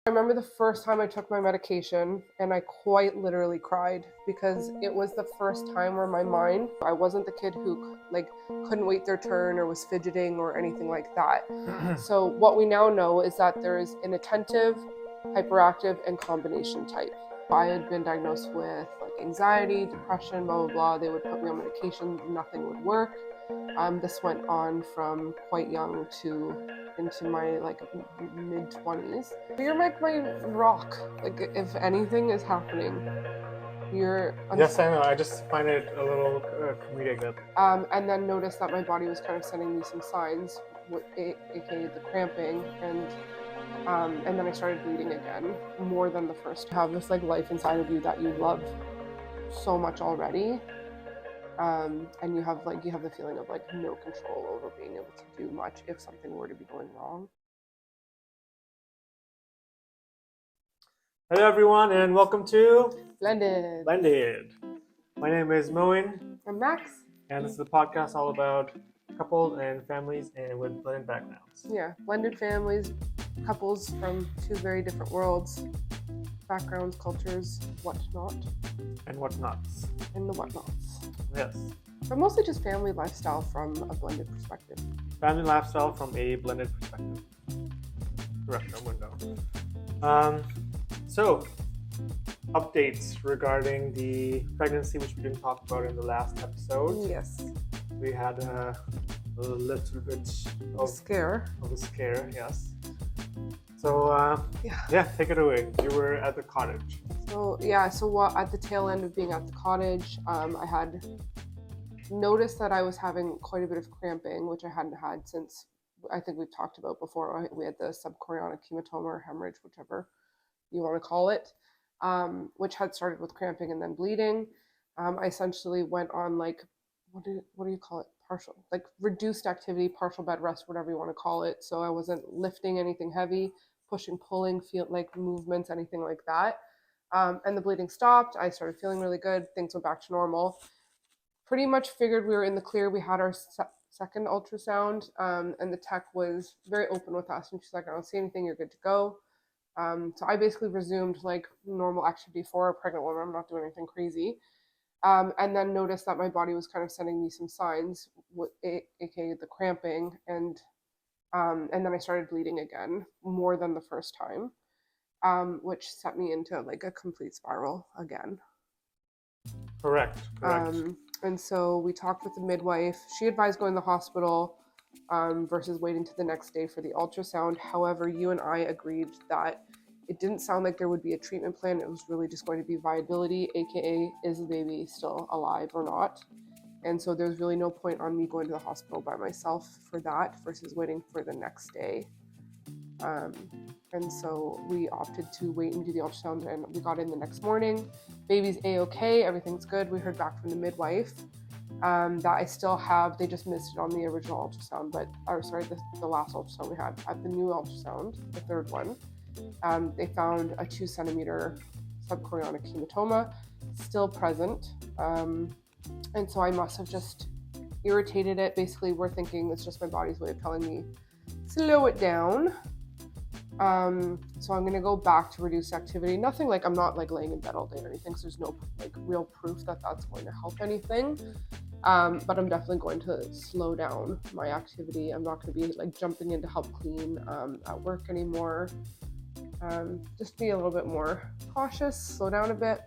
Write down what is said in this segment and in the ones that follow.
I remember the first time I took my medication and I quite literally cried because it was the first time where my mind, I wasn't the kid who couldn't wait their turn or was fidgeting or anything like that. So what we now know is that there is inattentive, hyperactive, and combination type. I had been diagnosed with anxiety, depression, blah, blah, blah. They would put me on medication, nothing would work. This went on from quite young to into my mid-20s. You're like my rock. Like if anything is happening, you're Yes, I know. I just find it a little comedic that. And then noticed that my body was kind of sending me some signs, aka the cramping, and then I started bleeding again more than the first. Have this life inside of you that you love so much already. And you have the feeling of no control over being able to do much if something were to be going wrong. Hello, everyone, and welcome to Blended. My name is Moen, I'm Max. and this is a podcast all about couples and families and with blended backgrounds. Yeah, blended families, couples from two very different worlds, backgrounds, cultures, whatnot. And whatnots. And the whatnots. Yes. But mostly just family lifestyle from a blended perspective. Family lifestyle from a blended perspective. Restroom window. So, updates regarding the pregnancy, which we didn't talk about in the last episode. Yes. We had a little bit of a scare, yes. So, yeah, take it away. You were at the cottage. So at the tail end of being at the cottage, I had noticed that I was having quite a bit of cramping, which I hadn't had since, I think we've talked about before. We had the subchorionic hematoma or hemorrhage, whichever you want to call it, which had started with cramping and then bleeding. I essentially went on what do you call it? Partial, reduced activity, partial bed rest, whatever you want to call it. So I wasn't lifting anything heavy, pushing, pulling, feel movements, anything like that. And the bleeding stopped. I started feeling really good. Things went back to normal. Pretty much figured we were in the clear. We had our second ultrasound, and the tech was very open with us. And she's like, I don't see anything. You're good to go. So I basically resumed normal activity for a pregnant woman. I'm not doing anything crazy. And then noticed that my body was kind of sending me some signs, aka the cramping, and then I started bleeding again more than the first time, which set me into a complete spiral again. Correct. And so we talked with the midwife. She advised going to the hospital versus waiting to the next day for the ultrasound. However, you and I agreed that it didn't sound like there would be a treatment plan. It was really just going to be viability, aka is the baby still alive or not. And so there's really no point on me going to the hospital by myself for that versus waiting for the next day. And so we opted to wait and do the ultrasound, and we got in the next morning. Baby's A-okay, everything's good. We heard back from the midwife that I still have, they just missed it on the original ultrasound, the last ultrasound we had. At the new ultrasound, the third one, they found a 2 centimeter subchorionic hematoma still present. And so I must have just irritated it. Basically, we're thinking it's just my body's way of telling me, slow it down. So I'm going to go back to reduced activity. Nothing I'm not laying in bed all day or anything, so there's no real proof that that's going to help anything. But I'm definitely going to slow down my activity. I'm not going to be jumping in to help clean at work anymore. Just be a little bit more cautious, slow down a bit.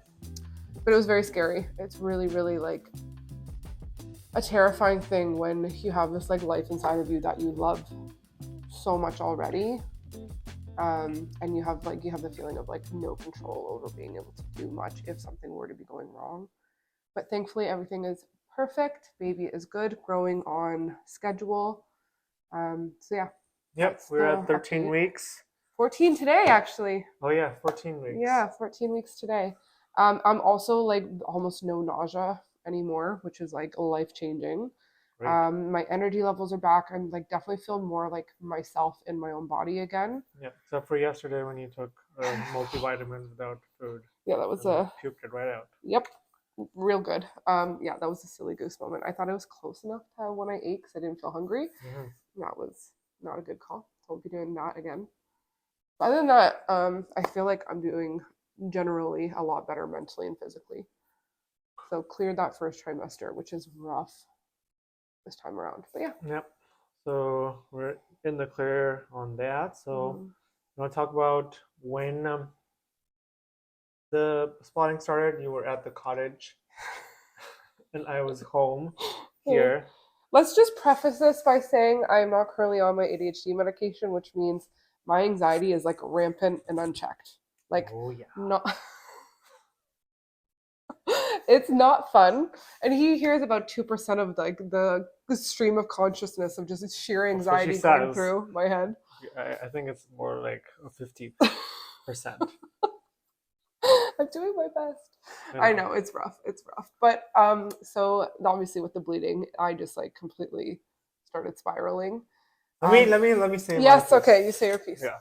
But it was very scary. It's really, really a terrifying thing when you have this life inside of you that you love so much already. And you have the feeling of no control over being able to do much if something were to be going wrong. But thankfully everything is perfect. Baby is good, growing on schedule. So yeah. Yep, we're at 13 update. weeks. 14 today, actually. Oh yeah, 14 weeks. Yeah, 14 weeks today. I'm also almost no nausea anymore, which is life-changing. My energy levels are back. I'm definitely feel more like myself in my own body again. Yeah, except for yesterday when you took multivitamins without food. Yeah, that was puked it right out. Yep, real good. Yeah, that was a silly goose moment. I thought it was close enough to when I ate because I didn't feel hungry. That was not a good call. So I'll be doing that again. Other than that, I feel like I'm doing generally a lot better mentally and physically. So cleared that first trimester, which is rough this time around. But yeah. Yep. So we're in the clear on that. So Mhm. you want to talk about when the spotting started? You were at the cottage, and I was home Hmm. here. Let's just preface this by saying I'm not currently on my ADHD medication, which means my anxiety is like rampant and unchecked. Like, Oh yeah. not. It's not fun, and he hears about 2% of like the stream of consciousness of just sheer That's what she anxiety going says. through my head. I think it's more like 50%. I'm doing my best. I I know. know it's rough. It's rough. But so obviously with the bleeding, I just like completely started spiraling. Let me say my Yes, piece. okay, you say your piece. Yeah.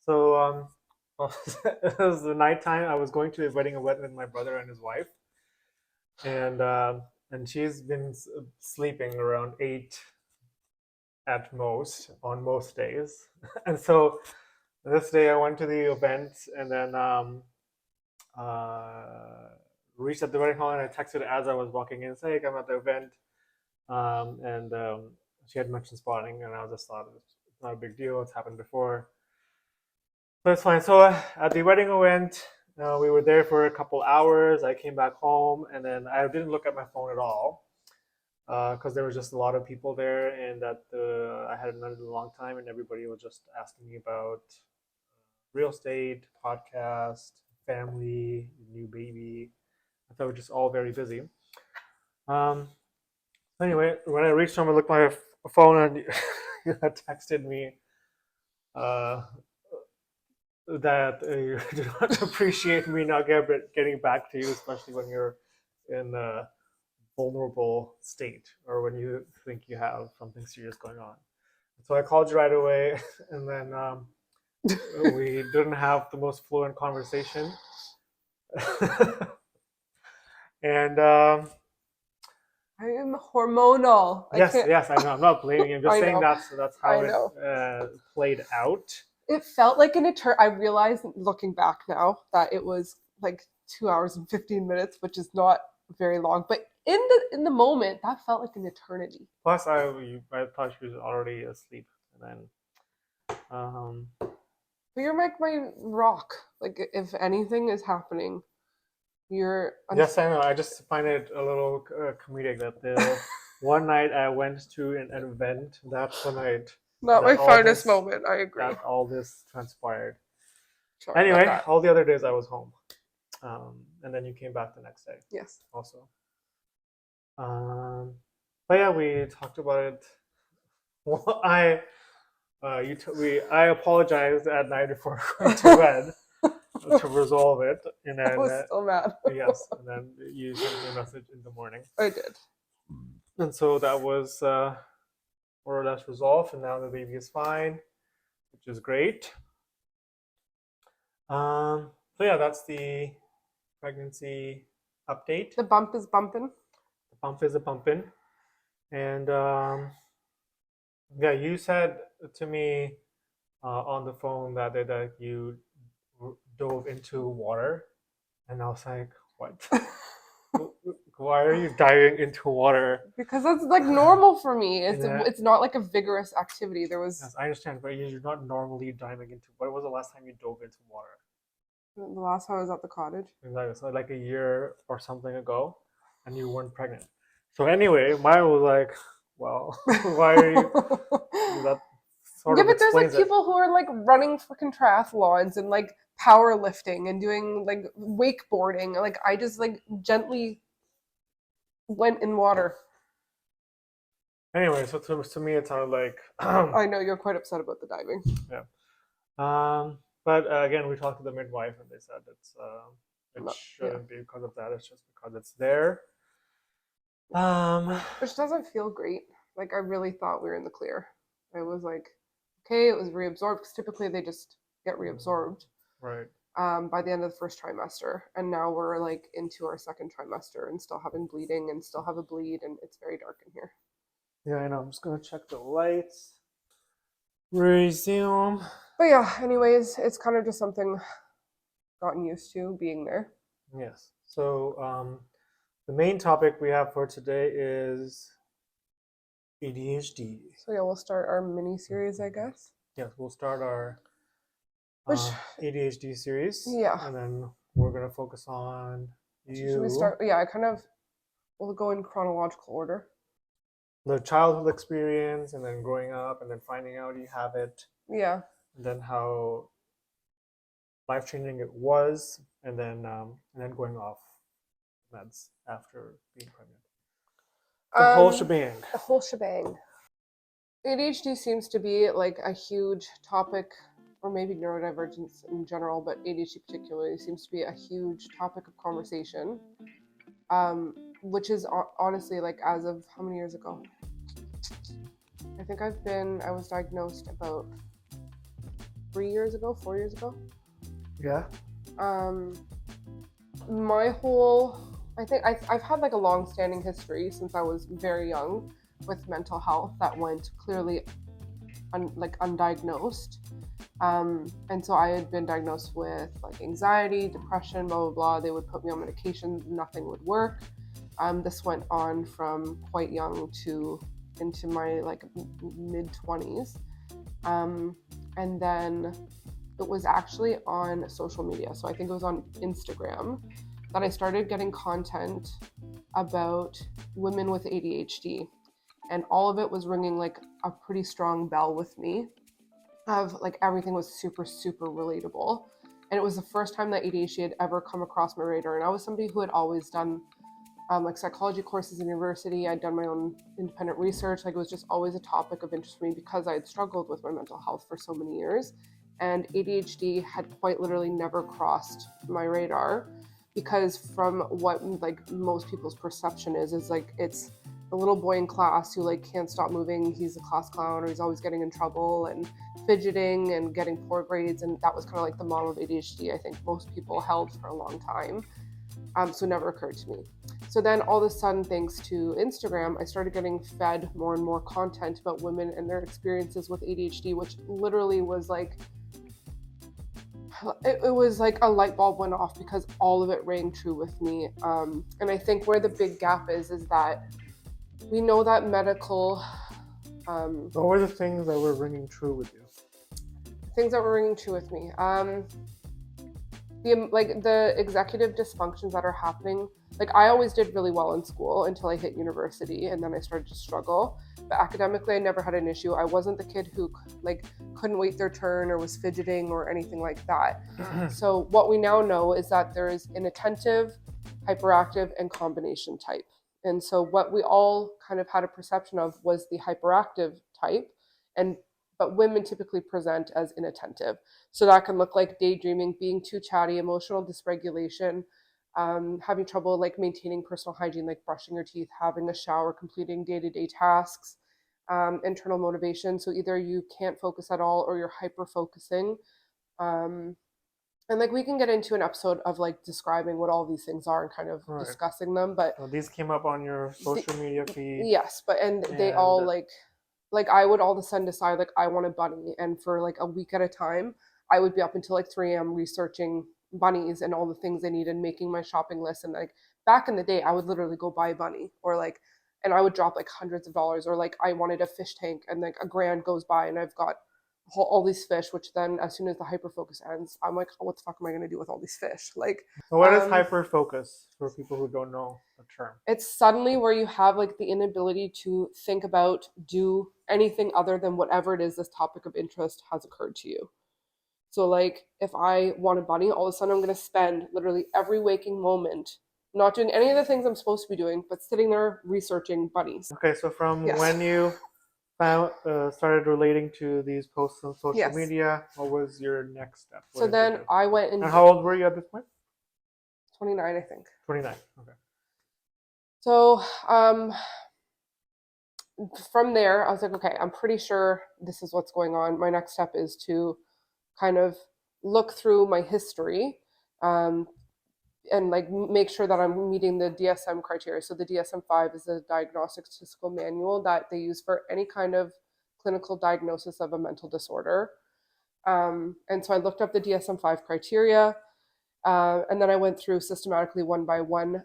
So it was the nighttime. I was going to a wedding event with my brother and his wife, and she's been sleeping around 8 at most on most days. And so this day I went to the event and then uh, reached at the wedding hall and I texted as I was walking in, say, I'm at the event. And she had mentioned spotting, and I just thought it's not a big deal. It's happened before. But it's fine. So at the wedding event, we were there for a couple hours. I came back home, and then I didn't look at my phone at all because there was just a lot of people there, and that I hadn't done it in a long time, and everybody was just asking me about real estate, podcast, family, new baby. I thought we were just all very busy. Um, anyway, when I reached home, I looked at my phone, and you had texted me uh, that you do not appreciate me not getting back to you, especially when you're in a vulnerable state or when you think you have something serious going on. So I called you right away, and then we didn't have the most fluent conversation. And I am hormonal. I yes, can't. yes, I know. I'm not blaming you. I'm just I saying know. that's how I it know. played out. It felt like an eternity. I realized looking back now that it was like 2 hours and 15 minutes, which is not very long. But in the moment, that felt like an eternity. Plus, I thought she was already asleep, and then But you're like my rock. Like if anything is happening, you're. yes, I know. I just find it a little comedic that the one night I went to an event, that's the night Not that my all finest this moment. I agree. transpired. Sorry about Anyway, that. all the other days I was home, and then you came back the next day Yes. also. Um, but yeah, we talked about it. Well, I apologized at night before going to bed to resolve it, and I then was still mad. yes, and then you sent me a message in the morning, I did. and so that was more or less resolved, and now the baby is fine, which is great. So yeah, that's the pregnancy update. The bump is bumping. The pump is a pumping, and yeah, you said to me on the phone that you dove into water, and I was like, what? Why are you diving into water? Because that's like normal for me. And It's not like a vigorous activity. There was yes, I understand, but you're not normally diving into. When was the last time you dove into water? the last time I was at the cottage. Exactly. So like a year or something ago, and you weren't pregnant. So anyway, mine was like, well, why are you? That sort Yeah, of but there's like explains it. people who are like running freaking triathlons and like powerlifting and doing like wakeboarding. Like I just like gently went in water. Anyway, so to me, it sounded like, I know you're quite upset about the diving. yeah. But again, we talked to the midwife, and they said it No, yeah, shouldn't be because of that. It's just because it's there. Um, which doesn't feel great. Like I really thought we were in the clear. I was like, okay, it was reabsorbed because typically they just get reabsorbed right. by the end of the first trimester, and now we're like into our second trimester and still having bleeding and still have a bleed, and it's very dark in here. Yeah, I know. I'm just gonna check the lights. Resume. But yeah, anyways, it's kind of just something gotten used to being there. Yes. So the main topic we have for today is ADHD. So yeah, we'll start our mini series, I guess. Yes, we'll start our Which, ADHD series, yeah, and then we're gonna focus on should we you, start? Yeah, I kind of we'll go in chronological order. the childhood experience, and then growing up, and then finding out you have it, Yeah. and then how life changing it was, and then going off meds after being pregnant. The whole shebang. The whole shebang. ADHD seems to be like a huge topic, or maybe neurodivergence in general, but ADHD particularly seems to be a huge topic of conversation. Which is honestly like as of how many years ago? I think I was diagnosed about 3 years ago, 4 years ago. Yeah. My whole, I think I've had like a long-standing history since I was very young with mental health that went clearly undiagnosed. And so I had been diagnosed with like anxiety, depression, blah, blah, blah. They would put me on medication, nothing would work. This went on from quite young to into my like mid 20s. And then it was actually on social media. So I think it was on Instagram that I started getting content about women with ADHD. And all of it was ringing like a pretty strong bell with me of like everything was super, super relatable. And it was the first time that ADHD had ever come across my radar. And I was somebody who had always done like psychology courses in university. I'd done my own independent research. Like it was just always a topic of interest for me because I had struggled with my mental health for so many years. And ADHD had quite literally never crossed my radar because from what like most people's perception is like it's the little boy in class who like can't stop moving. He's a class clown or he's always getting in trouble and fidgeting and getting poor grades. And that was kind of like the model of ADHD I think most people held for a long time. So it never occurred to me. So then all of a sudden, thanks to Instagram, I started getting fed more and more content about women and their experiences with ADHD, which literally was like, it was like a light bulb went off because all of it rang true with me. And I think where the big gap is that we know that medical. What were the things that were ringing true with you? Things that were ringing true with me. The executive dysfunctions that are happening. Like I always did really well in school until I hit university and then I started to struggle. But academically I never had an issue. I wasn't the kid who like couldn't wait their turn or was fidgeting or anything like that. So what we now know is that there is inattentive, hyperactive, and combination type. And so what we all kind of had a perception of was the hyperactive type, and but women typically present as inattentive. So that can look like daydreaming, being too chatty, emotional dysregulation, having trouble like maintaining personal hygiene, like brushing your teeth, having a shower, completing day-to-day tasks, internal motivation. So either you can't focus at all or you're hyper focusing. And like we can get into an episode of like describing what all these things are and kind of discussing them. But so these came up on your social media feed. Yes, but and they all like I would all of a sudden decide like I want a bunny, and for like a week at a time I would be up until like 3 a.m. researching bunnies and all the things I need and making my shopping list. And like back in the day I would literally go buy a bunny, or like, and I would drop like hundreds of dollars, or like I wanted a fish tank and like a grand goes by and I've got all these fish, which then as soon as the hyper focus ends I'm like, oh, what the fuck am I going to do with all these fish? Like, so what is hyper focus for people who don't know the term? It's suddenly where you have like the inability to think about, do anything other than whatever it is this topic of interest has occurred to you. So like if I want a bunny, all of a sudden I'm going to spend literally every waking moment not doing any of the things I'm supposed to be doing, but sitting there researching bunnies. Okay, so from when you started relating to these posts on social media, what was your next step? So then I went and how old were you at this point? 29, I think. 29. Okay. So from there I was like, okay, I'm pretty sure this is what's going on. My next step is to kind of look through my history, and like make sure that I'm meeting the DSM criteria. So the DSM-5 is a diagnostic statistical manual that they use for any kind of clinical diagnosis of a mental disorder. And so I looked up the DSM-5 criteria, and then I went through systematically one by one,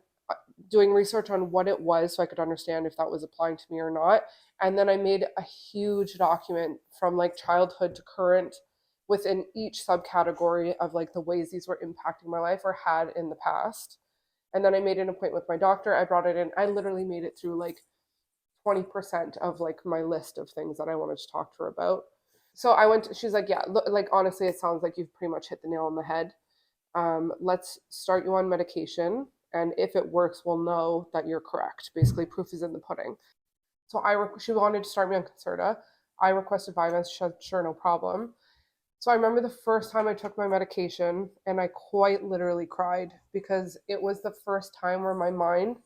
doing research on what it was so I could understand if that was applying to me or not. And then I made a huge document from like childhood to current within each subcategory of like the ways these were impacting my life or had in the past. And then I made an appointment with my doctor. I brought it in. I literally made it through like 20% of like my list of things that I wanted to talk to her about. So I went, she's like, yeah, look, like honestly, it sounds like you've pretty much hit the nail on the head. Let's start you on medication. And if it works, we'll know that you're correct. Basically, proof is in the pudding. So she wanted to start me on Concerta. I requested Vyvanse. She said, sure, no problem. So I remember the first time I took my medication and I quite literally cried because it was the first time where my mind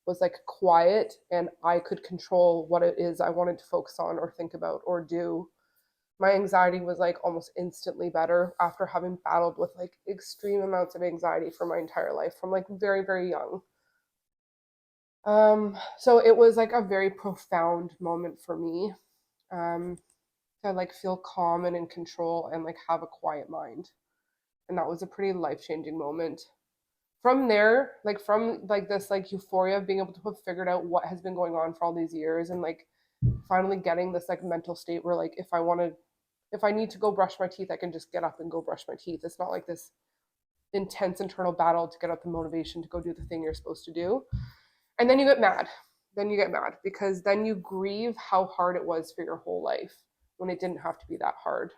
was like quiet and I could control what it is I wanted to focus on or think about or do. My anxiety was like almost instantly better after having battled with like extreme amounts of anxiety for my entire life from like very, very young. So it was like a very profound moment for me. Um, to like feel calm and in control and like have a quiet mind. And that was a pretty life-changing moment. From there, like from like this like euphoria of being able to have figured out what has been going on for all these years and like finally getting this like mental state where like if I need to go brush my teeth, I can just get up and go brush my teeth. It's not like this intense internal battle to get up the motivation to go do the thing you're supposed to do. And then you get mad. Then you get mad because then you grieve how hard it was for your whole life when it didn't have to be that hard.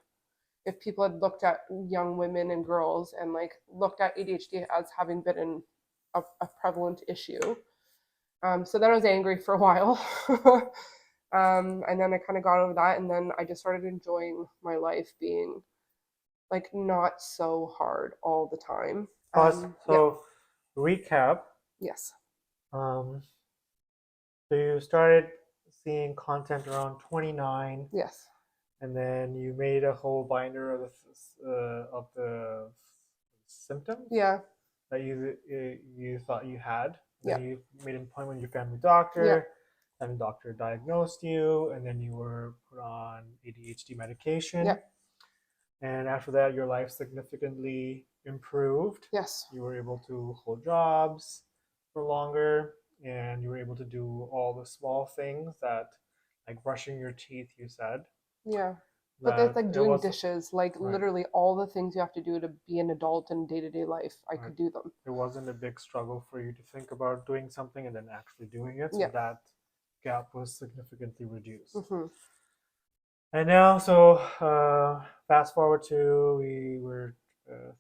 If people had looked at young women and girls and like looked at ADHD as having been a prevalent issue. So then I was angry for a while. And then I kind of got over that. And then I just started enjoying my life being like not so hard all the time. Pause. Yeah. So, recap. Yes. Um, so you started seeing content around 29, Yes. and then you made a whole binder of the symptoms Yeah. that you thought you had. Yeah. Then you made an appointment with your family Yeah. doctor. Family doctor diagnosed you, and then you were put on ADHD medication. Yeah. And after that, your life significantly improved. Yes. You were able to hold jobs for longer, and you were able to do all the small things that, like brushing your teeth, you said. Yeah. But that's like It doing was dishes, like right. literally all the things you have to do to be an adult in day to day life. I Right. could do them. It wasn't a big struggle for you to think about doing something and then actually doing it. So Yeah. that gap was significantly reduced. Mm-hmm. And now, so fast forward to we were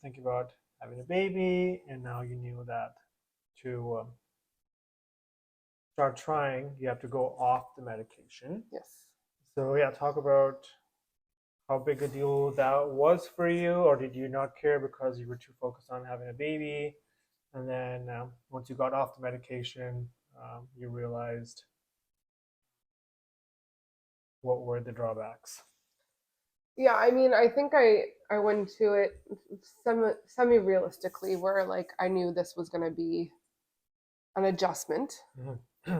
thinking about having a baby, and now you knew that to start trying, you have to go off the medication. Yes. So yeah, talk about how big a deal that was for you, or did you not care because you were too focused on having a baby? And then once you got off the medication, you realized what were the drawbacks? Yeah, I mean, I think I went to it semi realistically, where like I knew this was going to be an adjustment. Mm-hmm.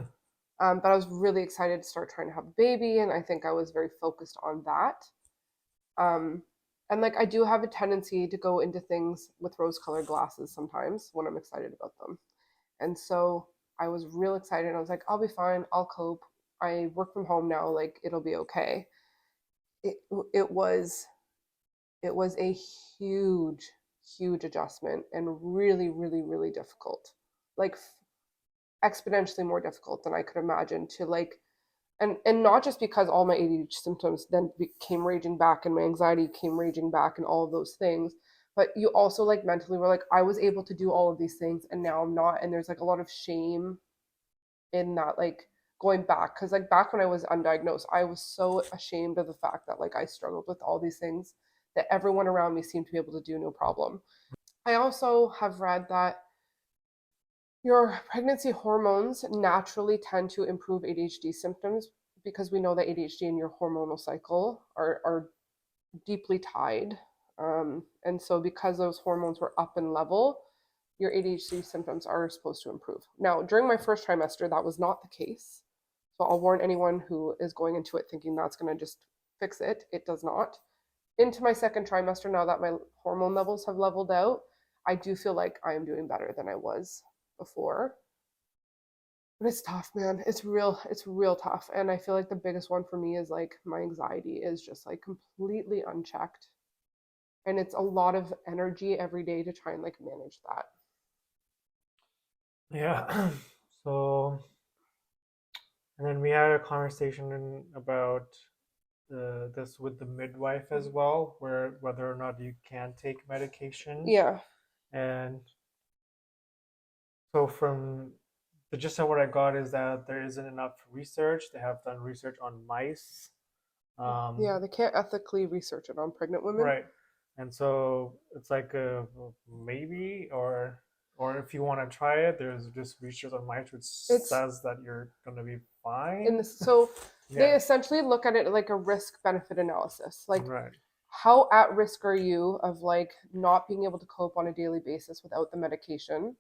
But I was really excited to start trying to have a baby, and I think I was very focused on that. Um, and like I do have a tendency to go into things with rose-colored glasses sometimes when I'm excited about them. And so I was real excited. I was like, I'll be fine. I'll cope. I work from home now. Like it'll be okay. It it was it was a huge, huge adjustment and really, really, really difficult. Like exponentially more difficult than I could imagine to like and not just because all my ADHD symptoms then came raging back and my anxiety came raging back and all of those things, but you also like mentally were like I was able to do all of these things and now I'm not, and there's like a lot of shame in that, like going back, because like back when I was undiagnosed I was so ashamed of the fact that like I struggled with all these things that everyone around me seemed to be able to do no problem. I also have read that your pregnancy hormones naturally tend to improve ADHD symptoms because we know that ADHD and your hormonal cycle are deeply tied. And so, because those hormones were up and level, your ADHD symptoms are supposed to improve. Now, during my first trimester, that was not the case. So, I'll warn anyone who is going into it thinking that's going to just fix it. It does not. into my second trimester, now that my hormone levels have leveled out, I do feel like I am doing better than I was before. But it's tough, man. It's real tough. And I feel like the biggest one for me is like my anxiety is just like completely unchecked. And it's a lot of energy every day to try and like manage that. Yeah. So, and then we had a conversation about this with the midwife as well, where whether or not you can take medication. Yeah. And so, from the gist of what I got is that there isn't enough research. They have done research on mice. Yeah, they can't ethically research it on pregnant women. Right. And so it's like a maybe, or if you want to try it, there's just research on mice which It's says that you're gonna be in fine. this, so they Yeah. essentially look at it like a risk benefit analysis. Like Right. how at risk are you of like not being able to cope on a daily basis without the medication,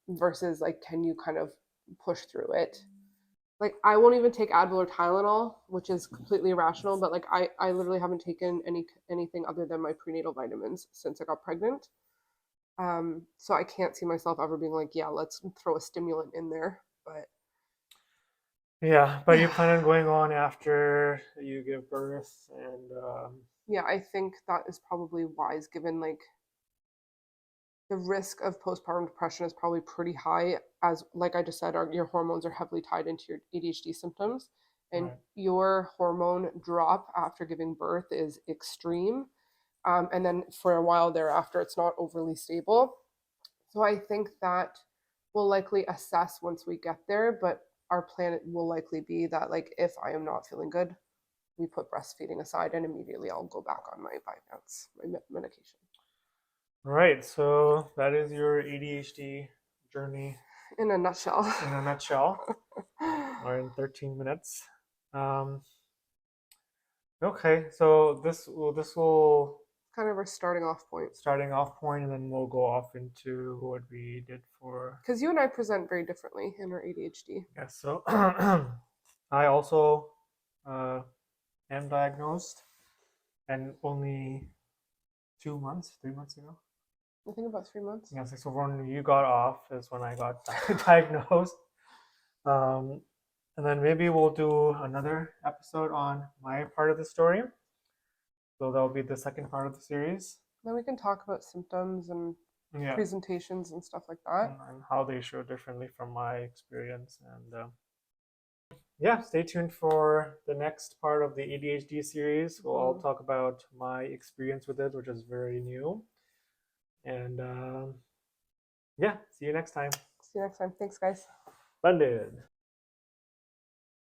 versus like can you kind of push through it. Like I won't even take Advil or Tylenol, which is completely irrational, but like I literally haven't taken anything other than my prenatal vitamins since I got pregnant. So I can't see myself ever being like, yeah, let's throw a stimulant in there. But Yeah, but you yeah, plan on going on after you give birth, and yeah, I think that is probably wise given like the risk of postpartum depression is probably pretty high, as like I just said, your hormones are heavily tied into your ADHD symptoms, and right. your hormone drop after giving birth is extreme, and then for a while thereafter it's not overly stable. So I think that we'll likely assess once we get there, but our plan will likely be that like if I am not feeling good, we put breastfeeding aside and immediately I'll go back on my Vyvanse, my medication. Right. So that is your ADHD journey In a nutshell. in a nutshell, or in 13 minutes. Um, okay, so this will Kind of our starting off point. starting off point, and then we'll go off into what we did for. Because you and I present very differently in our ADHD. Yes. So I also uh, am diagnosed, and only 2 months, 3 months ago. I think about 3 months. Yes. So when you got off is when I got diagnosed. Um, and then maybe we'll do another episode on my part of the story. So that'll be the second part of the series. Then we can talk about symptoms and Yeah, presentations and stuff like that. and how they show differently from my experience. And yeah, stay tuned for the next part of the ADHD series. We'll all talk about my experience with it, which is very new. And yeah, see you next time. See you next time. Thanks, guys. Splendid.